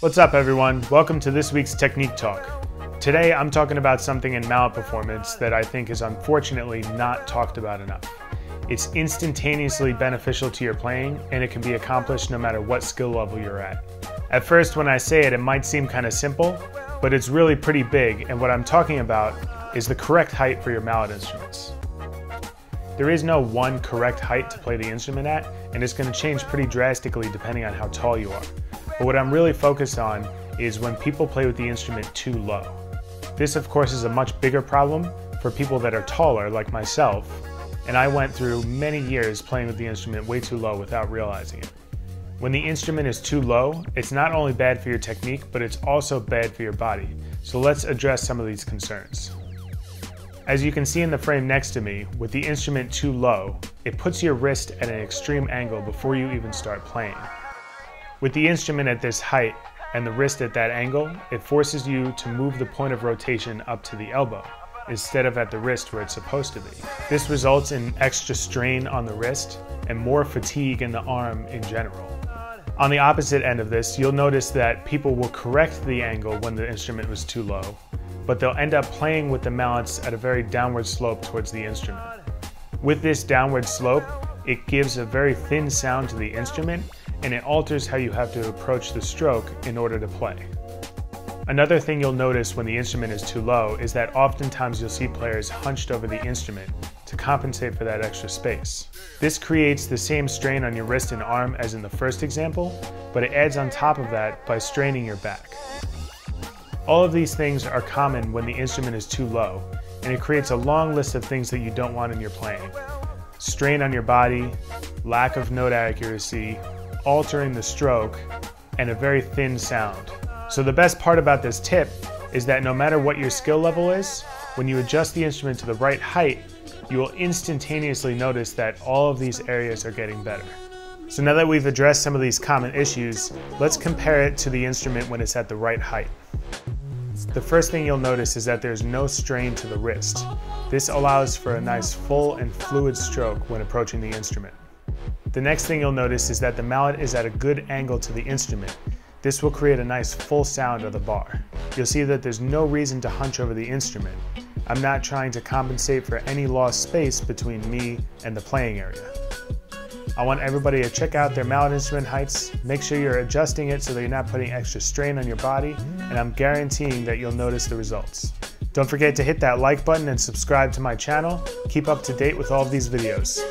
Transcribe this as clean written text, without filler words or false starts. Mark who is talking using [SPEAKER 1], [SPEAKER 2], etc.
[SPEAKER 1] What's up everyone? Welcome to this week's Technique Talk. Today I'm talking about something in mallet performance that I think is unfortunately not talked about enough. It's instantaneously beneficial to your playing and it can be accomplished no matter what skill level you're at. At first when I say it, it might seem kind of simple, but it's really pretty big, and what I'm talking about is the correct height for your mallet instruments. There is no one correct height to play the instrument at, and it's going to change pretty drastically depending on how tall you are. But what I'm really focused on is when people play with the instrument too low. This of course is a much bigger problem for people that are taller like myself, and I went through many years playing with the instrument way too low without realizing it. When the instrument is too low, it's not only bad for your technique, but it's also bad for your body. So let's address some of these concerns. As you can see in the frame next to me, with the instrument too low, it puts your wrist at an extreme angle before you even start playing. With the instrument at this height and the wrist at that angle, it forces you to move the point of rotation up to the elbow instead of at the wrist where it's supposed to be. This results in extra strain on the wrist and more fatigue in the arm in general. On the opposite end of this, you'll notice that people will correct the angle when the instrument was too low, but they'll end up playing with the mallets at a very downward slope towards the instrument. With this downward slope, it gives a very thin sound to the instrument, and it alters how you have to approach the stroke in order to play. Another thing you'll notice when the instrument is too low is that oftentimes you'll see players hunched over the instrument to compensate for that extra space. This creates the same strain on your wrist and arm as in the first example, but it adds on top of that by straining your back. All of these things are common when the instrument is too low, and it creates a long list of things that you don't want in your playing. Strain on your body, lack of note accuracy, altering the stroke, and a very thin sound. So the best part about this tip is that no matter what your skill level is, when you adjust the instrument to the right height, you will instantaneously notice that all of these areas are getting better. So now that we've addressed some of these common issues, let's compare it to the instrument when it's at the right height. The first thing you'll notice is that there's no strain to the wrist. This allows for a nice full and fluid stroke when approaching the instrument. The next thing you'll notice is that the mallet is at a good angle to the instrument. This will create a nice full sound of the bar. You'll see that there's no reason to hunch over the instrument. I'm not trying to compensate for any lost space between me and the playing area. I want everybody to check out their mallet instrument heights, make sure you're adjusting it so that you're not putting extra strain on your body, and I'm guaranteeing that you'll notice the results. Don't forget to hit that like button and subscribe to my channel. Keep up to date with all of these videos.